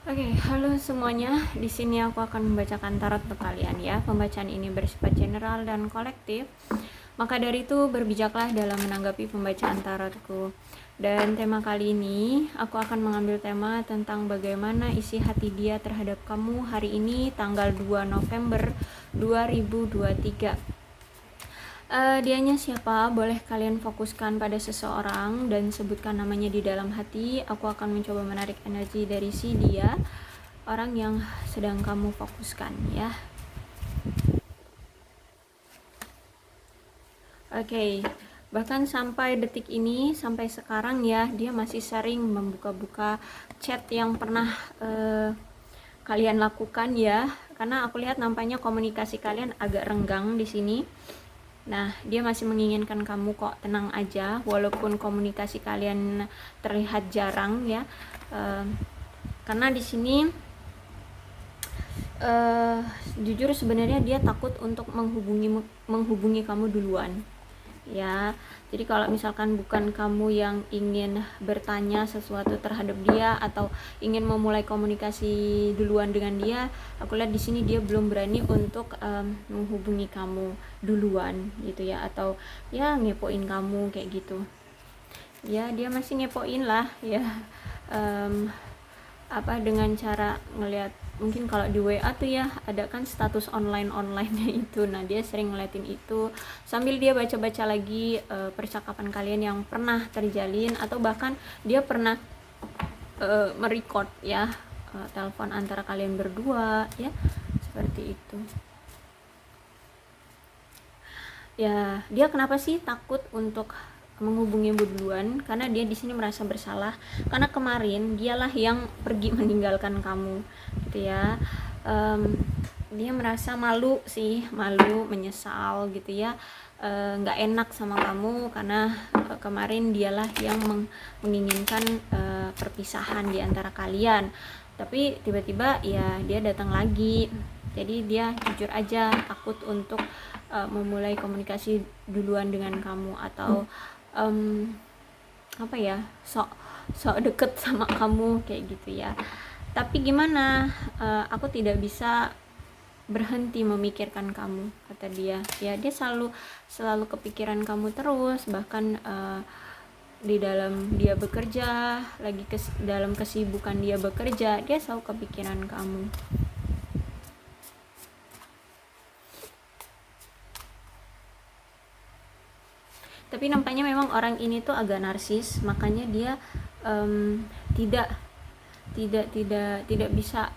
Oke, halo semuanya. Di sini aku akan membacakan tarot untuk kalian ya. Pembacaan ini bersifat general dan kolektif. Maka dari itu berbijaklah dalam menanggapi pembacaan tarotku. Dan tema kali ini aku akan mengambil tema tentang bagaimana isi hati dia terhadap kamu hari ini tanggal 2 November 2023. Dianya siapa? Boleh kalian fokuskan pada seseorang dan sebutkan namanya di dalam hati. Aku akan mencoba menarik energi dari si dia, orang yang sedang kamu fokuskan ya. Oke, bahkan sampai detik ini, sampai sekarang ya, dia masih sering membuka-buka chat yang pernah kalian lakukan ya. Karena aku lihat nampaknya komunikasi kalian agak renggang di sini. Nah, dia masih menginginkan kamu kok, tenang aja, walaupun komunikasi kalian terlihat jarang ya. Karena di sini jujur sebenarnya dia takut untuk menghubungi kamu duluan. Ya, jadi kalau misalkan bukan kamu yang ingin bertanya sesuatu terhadap dia atau ingin memulai komunikasi duluan dengan dia, aku lihat di sini dia belum berani untuk menghubungi kamu duluan gitu ya, atau ya ngepoin kamu kayak gitu. Ya, dia masih ngepoin lah ya. Dengan cara ngelihat, mungkin kalau di WA tuh ya ada kan status online-nya itu. Nah, dia sering ngeliatin itu sambil dia baca-baca lagi percakapan kalian yang pernah terjalin, atau bahkan dia pernah merecord ya telepon antara kalian berdua ya, seperti itu. Ya, dia kenapa sih takut untuk menghubungi duluan? Karena dia di sini merasa bersalah karena kemarin dialah yang pergi meninggalkan kamu gitu ya. Dia merasa malu sih, malu, menyesal gitu ya, nggak enak sama kamu karena kemarin dialah yang menginginkan perpisahan di antara kalian, tapi tiba-tiba ya dia datang lagi. Jadi dia jujur aja takut untuk memulai komunikasi duluan dengan kamu, atau sok deket sama kamu kayak gitu ya. Tapi gimana, aku tidak bisa berhenti memikirkan kamu, kata dia. Ya, dia selalu kepikiran kamu terus, bahkan di dalam dia bekerja, dalam kesibukan dia bekerja, dia selalu kepikiran kamu. Tapi nampaknya memang orang ini tuh agak narsis, makanya dia tidak bisa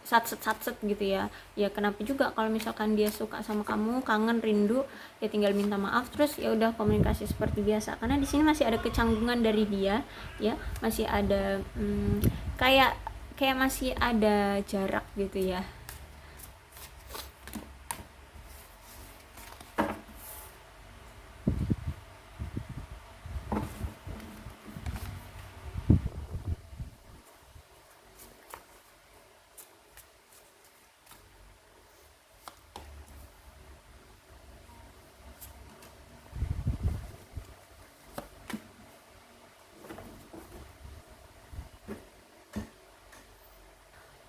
satset gitu ya. Ya kenapa juga kalau misalkan dia suka sama kamu, kangen, rindu, ya tinggal minta maaf terus ya udah komunikasi seperti biasa. Karena di sini masih ada kecanggungan dari dia ya, masih ada kayak masih ada jarak gitu ya.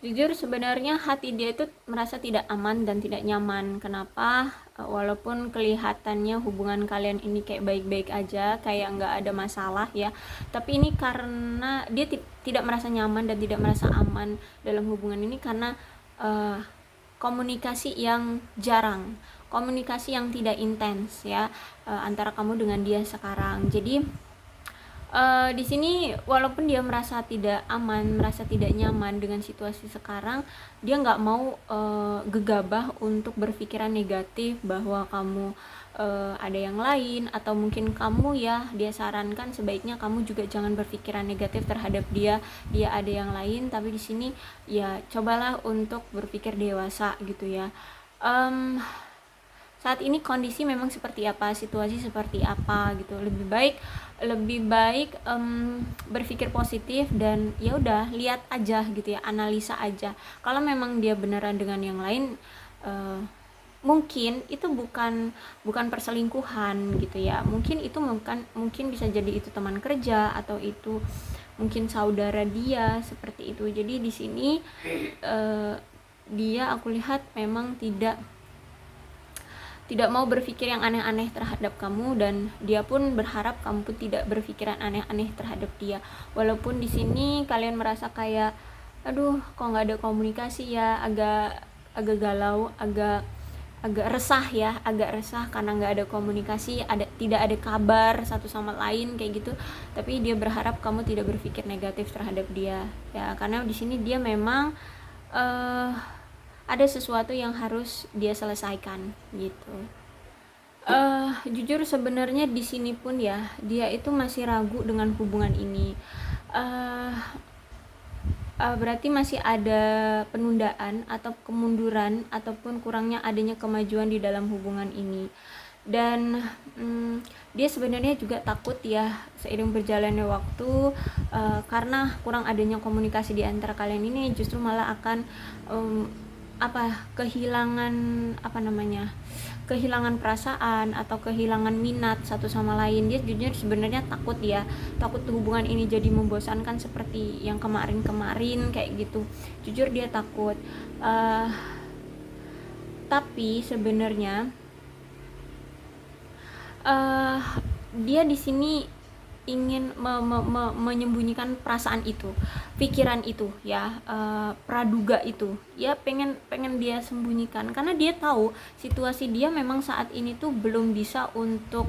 Jujur sebenarnya hati dia itu merasa tidak aman dan tidak nyaman. Kenapa? Walaupun kelihatannya hubungan kalian ini kayak baik-baik aja, kayak nggak ada masalah ya, tapi ini karena dia tidak merasa nyaman dan tidak merasa aman dalam hubungan ini karena komunikasi yang jarang, komunikasi yang tidak intens ya, antara kamu dengan dia sekarang. Jadi di sini walaupun dia merasa tidak aman, merasa tidak nyaman dengan situasi sekarang, dia nggak mau gegabah untuk berpikiran negatif bahwa kamu ada yang lain, atau mungkin kamu ya, dia sarankan sebaiknya kamu juga jangan berpikiran negatif terhadap dia ada yang lain. Tapi di sini ya cobalah untuk berpikir dewasa gitu ya. Saat ini kondisi memang seperti apa, situasi seperti apa gitu, lebih baik berpikir positif dan ya udah lihat aja gitu ya, analisa aja. Kalau memang dia beneran dengan yang lain, mungkin itu bukan perselingkuhan gitu ya, mungkin itu mungkin bisa jadi itu teman kerja, atau itu mungkin saudara dia, seperti itu. Jadi di sini dia aku lihat memang tidak mau berpikir yang aneh-aneh terhadap kamu, dan dia pun berharap kamu pun tidak berpikiran aneh-aneh terhadap dia. Walaupun di sini kalian merasa kayak aduh kok nggak ada komunikasi ya, agak galau, agak resah ya, agak resah karena nggak ada komunikasi, tidak ada kabar satu sama lain kayak gitu. Tapi dia berharap kamu tidak berpikir negatif terhadap dia ya, karena di sini dia memang ada sesuatu yang harus dia selesaikan gitu. Jujur sebenarnya di sini pun ya, dia itu masih ragu dengan hubungan ini. Berarti masih ada penundaan atau kemunduran ataupun kurangnya adanya kemajuan di dalam hubungan ini. Dan dia sebenarnya juga takut ya, seiring berjalannya waktu, karena kurang adanya komunikasi di antara kalian ini justru malah akan kehilangan perasaan atau kehilangan minat satu sama lain. Dia jujur sebenarnya takut hubungan ini jadi membosankan seperti yang kemarin kayak gitu. Jujur dia takut, tapi sebenarnya dia di sini ingin menyembunyikan perasaan itu, pikiran itu ya, praduga itu ya, pengen dia sembunyikan karena dia tahu situasi dia memang saat ini tuh belum bisa untuk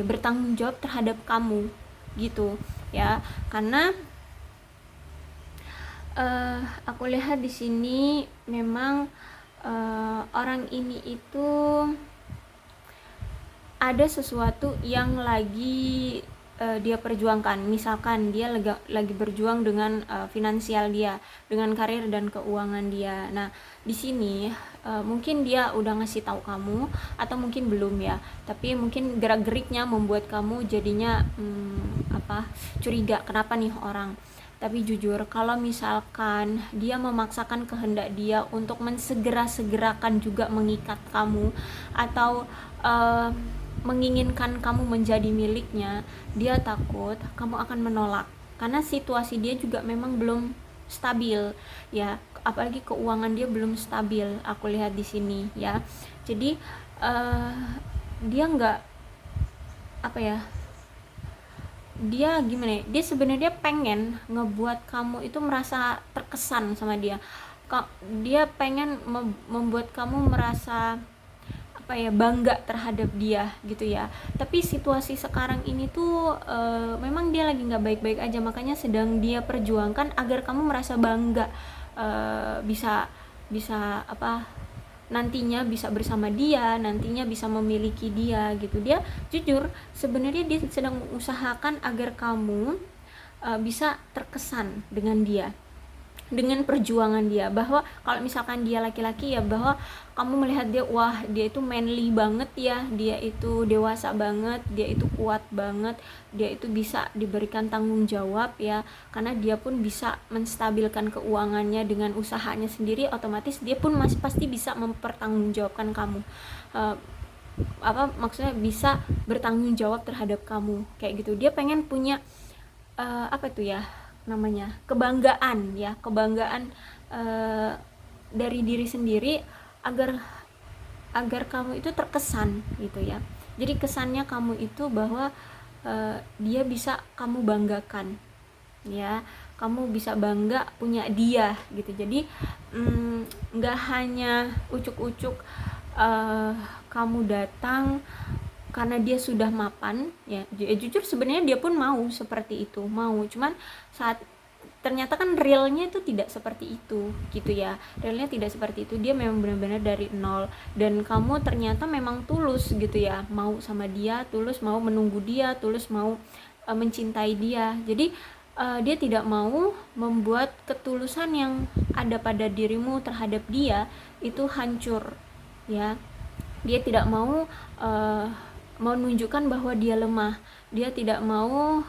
bertanggung jawab terhadap kamu gitu ya. Karena aku lihat di sini memang orang ini itu ada sesuatu yang lagi dia perjuangkan. Misalkan dia lagi berjuang dengan finansial dia, dengan karir dan keuangan dia. Nah, di sini mungkin dia udah ngasih tahu kamu atau mungkin belum ya. Tapi mungkin gerak-geriknya membuat kamu jadinya curiga, kenapa nih orang. Tapi jujur, kalau misalkan dia memaksakan kehendak dia untuk mensegera-segerakan juga mengikat kamu atau menginginkan kamu menjadi miliknya, dia takut kamu akan menolak karena situasi dia juga memang belum stabil ya, apalagi keuangan dia belum stabil aku lihat di sini ya. Jadi dia nggak dia gimana ya, dia sebenarnya pengen ngebuat kamu itu merasa terkesan sama dia. Dia pengen membuat kamu merasa bangga terhadap dia gitu ya. Tapi situasi sekarang ini tuh memang dia lagi nggak baik-baik aja, makanya sedang dia perjuangkan agar kamu merasa bangga, bisa nantinya bisa bersama dia, nantinya bisa memiliki dia gitu. Dia jujur sebenarnya dia sedang mengusahakan agar kamu bisa terkesan dengan dia, dengan perjuangan dia, bahwa kalau misalkan dia laki-laki ya, bahwa kamu melihat dia, wah dia itu manly banget ya, dia itu dewasa banget, dia itu kuat banget, dia itu bisa diberikan tanggung jawab ya, karena dia pun bisa menstabilkan keuangannya dengan usahanya sendiri, otomatis dia pun masih pasti bisa mempertanggungjawabkan kamu, maksudnya bisa bertanggung jawab terhadap kamu kayak gitu. Dia pengen punya kebanggaan dari diri sendiri agar kamu itu terkesan gitu ya. Jadi kesannya kamu itu bahwa dia bisa kamu banggakan ya, kamu bisa bangga punya dia gitu. Jadi nggak hanya ucuk-ucuk kamu datang karena dia sudah mapan ya. Jujur sebenarnya dia pun mau seperti itu, cuman saat ternyata kan realnya itu tidak seperti itu gitu ya, realnya tidak seperti itu. Dia memang benar-benar dari nol, dan kamu ternyata memang tulus gitu ya, mau sama dia, tulus mau menunggu dia, tulus mau mencintai dia. Jadi dia tidak mau membuat ketulusan yang ada pada dirimu terhadap dia itu hancur ya. Dia tidak mau menunjukkan bahwa dia lemah, dia tidak mau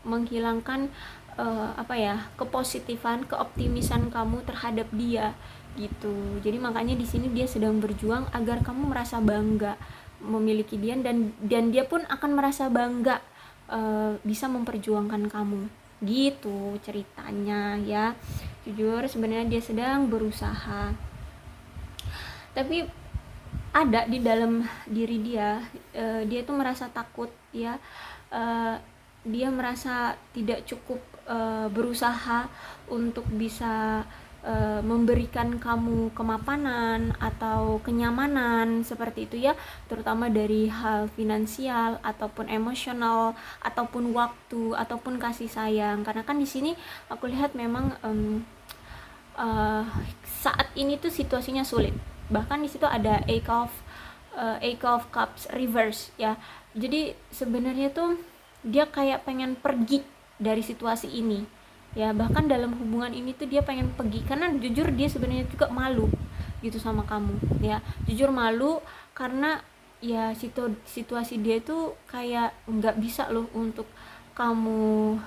menghilangkan kepositifan, keoptimisan kamu terhadap dia gitu. Jadi makanya di sini dia sedang berjuang agar kamu merasa bangga memiliki dia, dan dia pun akan merasa bangga bisa memperjuangkan kamu. Gitu ceritanya ya. Jujur sebenarnya dia sedang berusaha, tapi ada di dalam diri dia, dia tuh merasa takut ya, dia merasa tidak cukup berusaha untuk bisa memberikan kamu kemapanan atau kenyamanan seperti itu ya, terutama dari hal finansial ataupun emosional ataupun waktu ataupun kasih sayang. Karena kan di sini aku lihat memang saat ini tuh situasinya sulit. Bahkan di situ ada Eight of Cups reverse ya. Jadi sebenarnya tuh dia kayak pengen pergi dari situasi ini ya. Bahkan dalam hubungan ini tuh dia pengen pergi karena jujur dia sebenarnya juga malu gitu sama kamu ya. Jujur malu karena ya situasi dia tuh kayak nggak bisa loh untuk kamu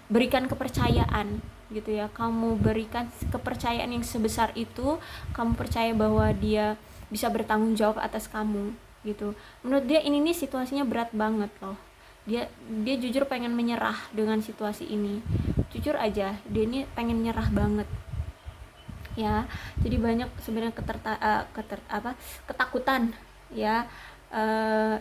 berikan kepercayaan gitu ya. Kamu berikan kepercayaan yang sebesar itu, kamu percaya bahwa dia bisa bertanggung jawab atas kamu gitu. Menurut dia ini nih situasinya berat banget loh. Dia jujur pengen menyerah dengan situasi ini. Jujur aja dia ini pengen nyerah banget ya. Jadi banyak sebenarnya ketakutan ya.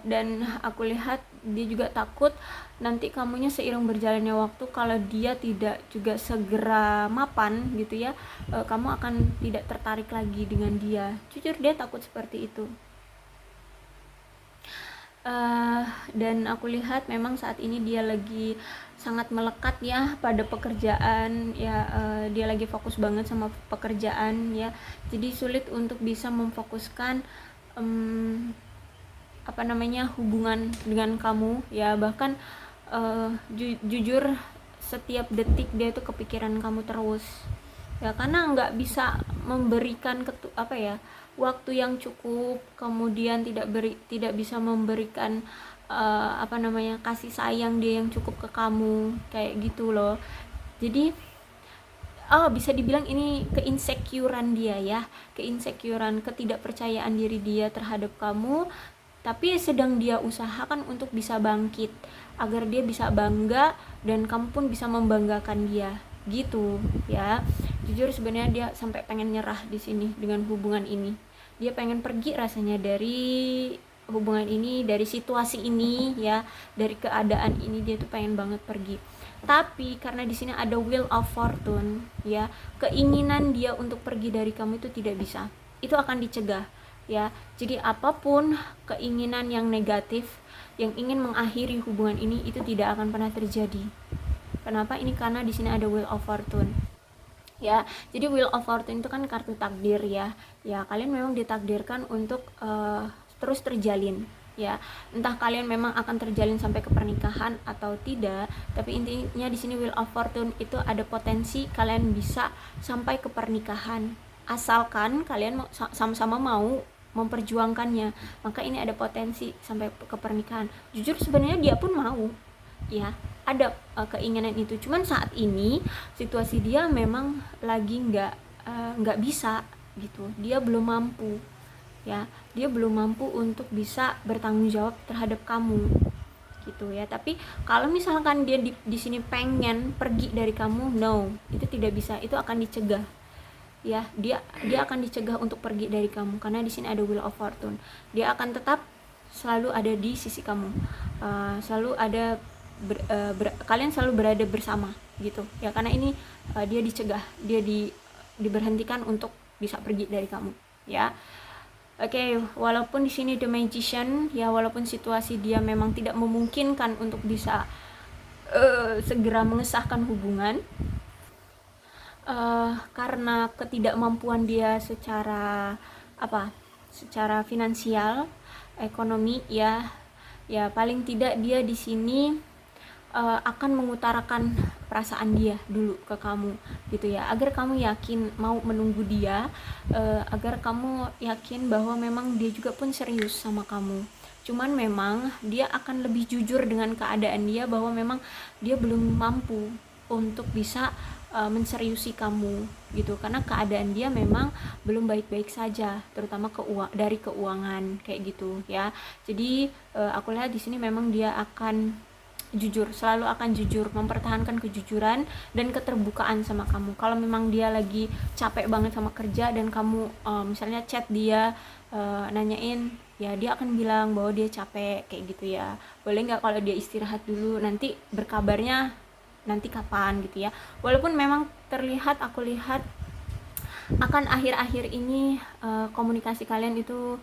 Dan aku lihat dia juga takut nanti kamunya seiring berjalannya waktu, kalau dia tidak juga segera mapan gitu ya, kamu akan tidak tertarik lagi dengan dia. Jujur dia takut seperti itu. Dan aku lihat memang saat ini dia lagi sangat melekat ya pada pekerjaan ya. Dia lagi fokus banget sama pekerjaan ya, jadi sulit untuk bisa memfokuskan hubungan dengan kamu ya. Bahkan jujur setiap detik dia tuh kepikiran kamu terus ya, karena nggak bisa memberikan waktu yang cukup, kemudian tidak bisa memberikan kasih sayang dia yang cukup ke kamu kayak gitu loh. Jadi bisa dibilang ini keinsecurean dia ya, ketidakpercayaan diri dia terhadap kamu, tapi sedang dia usahakan untuk bisa bangkit agar dia bisa bangga dan kamu pun bisa membanggakan dia gitu ya. Jujur sebenarnya dia sampai pengen nyerah di sini dengan hubungan ini. Dia pengen pergi rasanya dari hubungan ini, dari situasi ini ya, dari keadaan ini dia tuh pengen banget pergi. Tapi karena di sini ada wheel of fortune ya, keinginan dia untuk pergi dari kamu itu tidak bisa. Itu akan dicegah ya. Jadi apapun keinginan yang negatif yang ingin mengakhiri hubungan ini itu tidak akan pernah terjadi. Kenapa? Ini karena di sini ada wheel of fortune ya. Jadi wheel of fortune itu kan kartu takdir ya. Ya kalian memang ditakdirkan untuk terus terjalin ya. Entah kalian memang akan terjalin sampai ke pernikahan atau tidak, tapi intinya di sini wheel of fortune itu ada potensi kalian bisa sampai ke pernikahan asalkan kalian sama-sama mau memperjuangkannya. Maka ini ada potensi sampai ke pernikahan. Jujur sebenarnya dia pun mau ya, ada keinginan itu. Cuman saat ini situasi dia memang lagi nggak bisa gitu. Dia belum mampu ya, dia belum mampu untuk bisa bertanggung jawab terhadap kamu gitu ya. Tapi kalau misalkan dia di sini pengen pergi dari kamu, no, itu tidak bisa. Itu akan dicegah ya. Dia akan dicegah untuk pergi dari kamu karena di sini ada wheel of fortune. Dia akan tetap selalu ada di sisi kamu, selalu ada kalian selalu berada bersama gitu ya. Karena ini dia dicegah, dia diberhentikan untuk bisa pergi dari kamu ya. Oke, walaupun di sini the magician ya, walaupun situasi dia memang tidak memungkinkan untuk bisa segera mengesahkan hubungan karena ketidakmampuan dia secara finansial, ekonomi ya. Ya paling tidak dia di sini akan mengutarakan perasaan dia dulu ke kamu gitu ya, agar kamu yakin mau menunggu dia, agar kamu yakin bahwa memang dia juga pun serius sama kamu. Cuman memang dia akan lebih jujur dengan keadaan dia bahwa memang dia belum mampu untuk bisa menseriusi kamu gitu, karena keadaan dia memang belum baik-baik saja, terutama dari keuangan kayak gitu ya. Jadi aku lihat di sini memang dia akan jujur, selalu akan jujur, mempertahankan kejujuran dan keterbukaan sama kamu. Kalau memang dia lagi capek banget sama kerja dan kamu misalnya chat dia, nanyain, ya dia akan bilang bahwa dia capek kayak gitu ya. Boleh nggak kalau dia istirahat dulu, nanti berkabarnya nanti kapan gitu ya. Walaupun memang terlihat, aku lihat akan akhir-akhir ini komunikasi kalian itu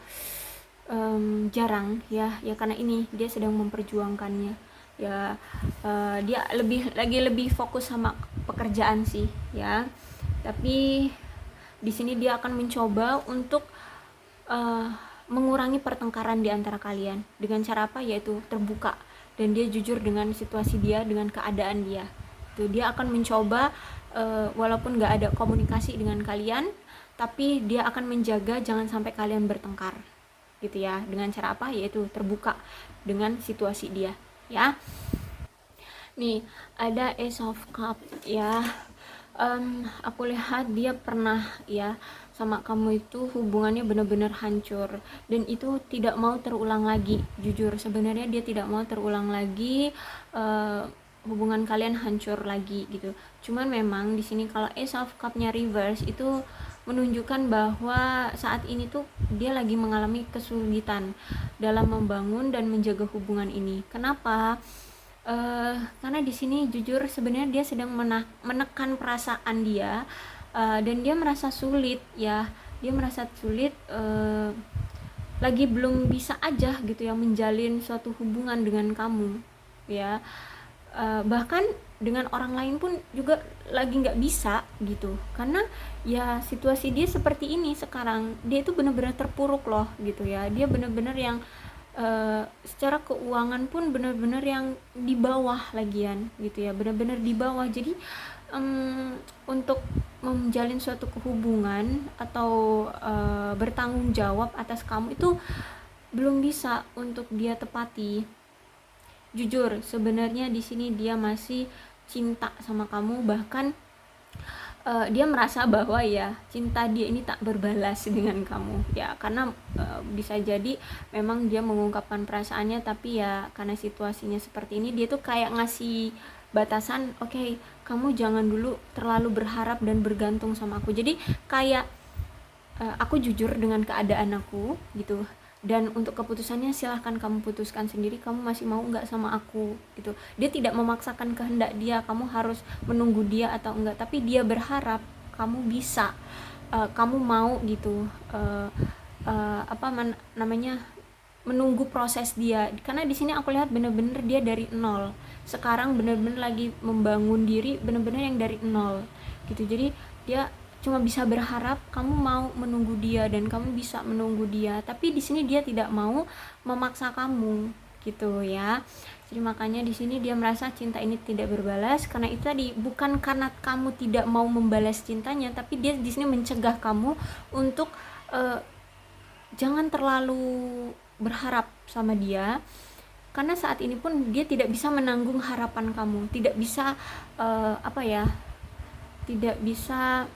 jarang ya karena ini dia sedang memperjuangkannya ya. Dia lebih fokus sama pekerjaan sih ya, tapi di sini dia akan mencoba untuk mengurangi pertengkaran di antara kalian dengan cara apa, yaitu terbuka dan dia jujur dengan situasi dia, dengan keadaan dia. Tuh, dia akan mencoba walaupun gak ada komunikasi dengan kalian, tapi dia akan menjaga jangan sampai kalian bertengkar gitu ya, dengan cara apa, yaitu terbuka dengan situasi dia ya. Nih ada Ace of Cup ya. Aku lihat dia pernah ya sama kamu itu hubungannya benar-benar hancur dan itu tidak mau terulang lagi. Jujur sebenarnya dia tidak mau terulang lagi, hubungan kalian hancur lagi gitu. Cuman memang di sini kalau Ace of Cup-nya reverse itu menunjukkan bahwa saat ini tuh dia lagi mengalami kesulitan dalam membangun dan menjaga hubungan ini. Kenapa? Karena di sini jujur sebenarnya dia sedang menekan perasaan dia, dan dia merasa sulit ya. Dia merasa sulit, lagi belum bisa aja gitu ya menjalin suatu hubungan dengan kamu ya. Bahkan dengan orang lain pun juga lagi nggak bisa gitu, karena ya situasi dia seperti ini sekarang. Dia itu benar-benar terpuruk loh gitu ya. Dia benar-benar yang secara keuangan pun benar-benar yang di bawah lagian gitu ya, benar-benar di bawah. Jadi untuk menjalin suatu hubungan atau bertanggung jawab atas kamu itu belum bisa untuk dia tepati. Jujur sebenarnya di sini dia masih cinta sama kamu, bahkan dia merasa bahwa ya cinta dia ini tak berbalas dengan kamu ya, karena bisa jadi memang dia mengungkapkan perasaannya, tapi ya karena situasinya seperti ini dia tuh kayak ngasih batasan, oke, kamu jangan dulu terlalu berharap dan bergantung sama aku. Jadi kayak aku jujur dengan keadaan aku gitu, dan untuk keputusannya silahkan kamu putuskan sendiri, kamu masih mau nggak sama aku gitu. Dia tidak memaksakan kehendak dia, kamu harus menunggu dia atau enggak, tapi dia berharap kamu bisa, kamu mau gitu, namanya menunggu proses dia. Karena di sini aku lihat bener-bener dia dari nol, sekarang bener-bener lagi membangun diri, bener-bener yang dari nol gitu. Jadi dia cuma bisa berharap kamu mau menunggu dia dan kamu bisa menunggu dia, tapi di sini dia tidak mau memaksa kamu gitu ya. Jadi makanya di sini dia merasa cinta ini tidak berbalas, karena itu tadi, bukan karena kamu tidak mau membalas cintanya, tapi dia di sini mencegah kamu untuk jangan terlalu berharap sama dia, karena saat ini pun dia tidak bisa menanggung harapan kamu, tidak bisa tidak bisa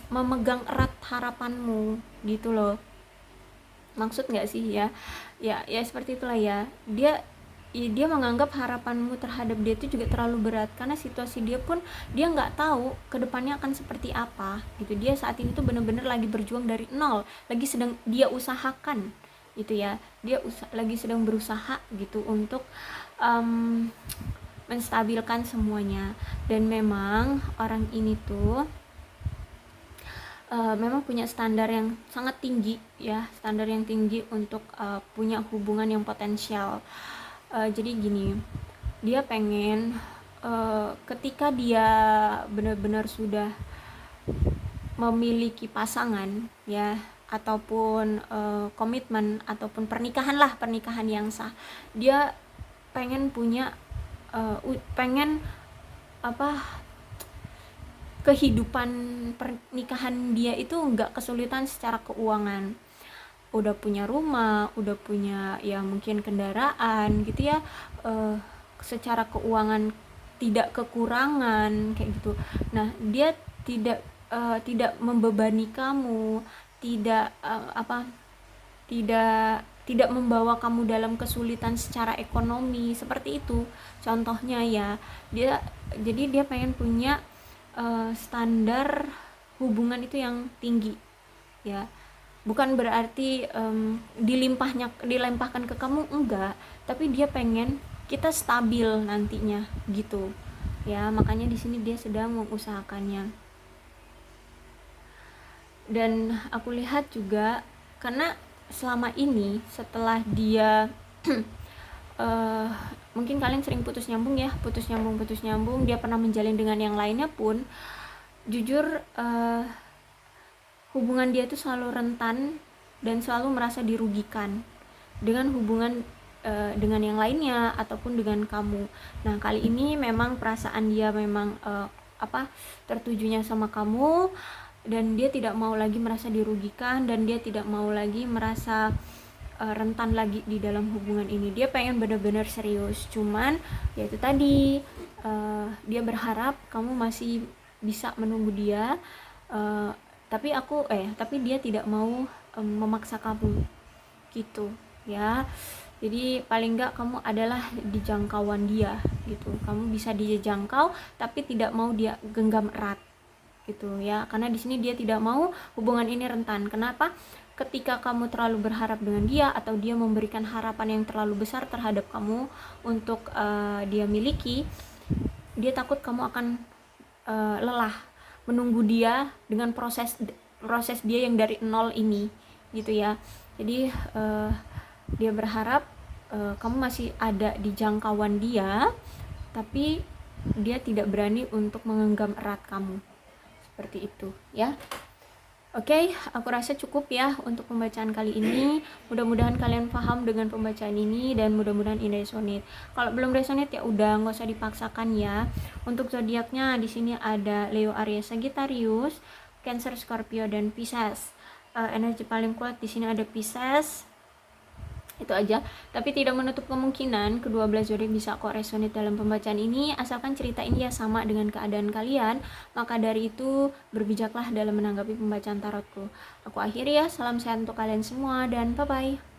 memegang erat harapanmu gitu loh. Maksud nggak sih ya? Ya seperti itulah ya. Dia menganggap harapanmu terhadap dia itu juga terlalu berat, karena situasi dia pun dia nggak tahu kedepannya akan seperti apa gitu. Dia saat ini tuh bener-bener lagi berjuang dari nol, lagi sedang dia usahakan gitu ya. Dia lagi sedang berusaha gitu untuk menstabilkan semuanya. Dan memang orang ini tuh memang punya standar yang sangat tinggi ya, standar yang tinggi untuk punya hubungan yang potensial. Jadi gini, dia pengen ketika dia benar-benar sudah memiliki pasangan ya, ataupun komitmen ataupun pernikahan yang sah, dia pengen punya pengen kehidupan pernikahan dia itu nggak kesulitan secara keuangan. Udah punya rumah, udah punya ya mungkin kendaraan gitu ya, secara keuangan tidak kekurangan kayak gitu. Nah dia tidak membebani kamu, tidak tidak tidak membawa kamu dalam kesulitan secara ekonomi, seperti itu contohnya ya. Jadi dia pengen punya standar hubungan itu yang tinggi ya. Bukan berarti dilempahkan ke kamu, enggak, tapi dia pengen kita stabil nantinya gitu ya. Makanya di sini dia sedang mengusahakannya. Dan aku lihat juga karena selama ini setelah dia mungkin kalian sering putus nyambung ya, putus nyambung, dia pernah menjalin dengan yang lainnya pun, jujur hubungan dia itu selalu rentan dan selalu merasa dirugikan dengan hubungan dengan yang lainnya ataupun dengan kamu. Nah kali ini memang perasaan dia memang tertujunya sama kamu, dan dia tidak mau lagi merasa dirugikan, dan dia tidak mau lagi merasa rentan lagi di dalam hubungan ini. Dia pengen benar-benar serius, cuman ya itu tadi, dia berharap kamu masih bisa menunggu dia, tapi dia tidak mau memaksa kamu gitu ya. Jadi paling enggak kamu adalah di jangkauan dia gitu, kamu bisa dijangkau tapi tidak mau dia genggam erat gitu ya, karena di sini dia tidak mau hubungan ini rentan. Kenapa? Ketika kamu terlalu berharap dengan dia atau dia memberikan harapan yang terlalu besar terhadap kamu untuk dia miliki, dia takut kamu akan lelah menunggu dia dengan proses dia yang dari nol ini gitu ya. Jadi dia berharap kamu masih ada di jangkauan dia, tapi dia tidak berani untuk menggenggam erat kamu, seperti itu ya. Oke, aku rasa cukup ya untuk pembacaan kali ini. Mudah-mudahan kalian paham dengan pembacaan ini dan mudah-mudahan ini resonate. Kalau belum resonate ya udah, nggak usah dipaksakan ya. Untuk zodiaknya di sini ada Leo, Aries, Sagittarius, Cancer, Scorpio, dan Pisces. Energi paling kuat di sini ada Pisces. Itu aja, tapi tidak menutup kemungkinan kedua belas zodiak bisa kok resonate dalam pembacaan ini, asalkan cerita ini ya sama dengan keadaan kalian. Maka dari itu berbijaklah dalam menanggapi pembacaan tarotku. Aku akhiri ya, salam sehat untuk kalian semua dan bye bye.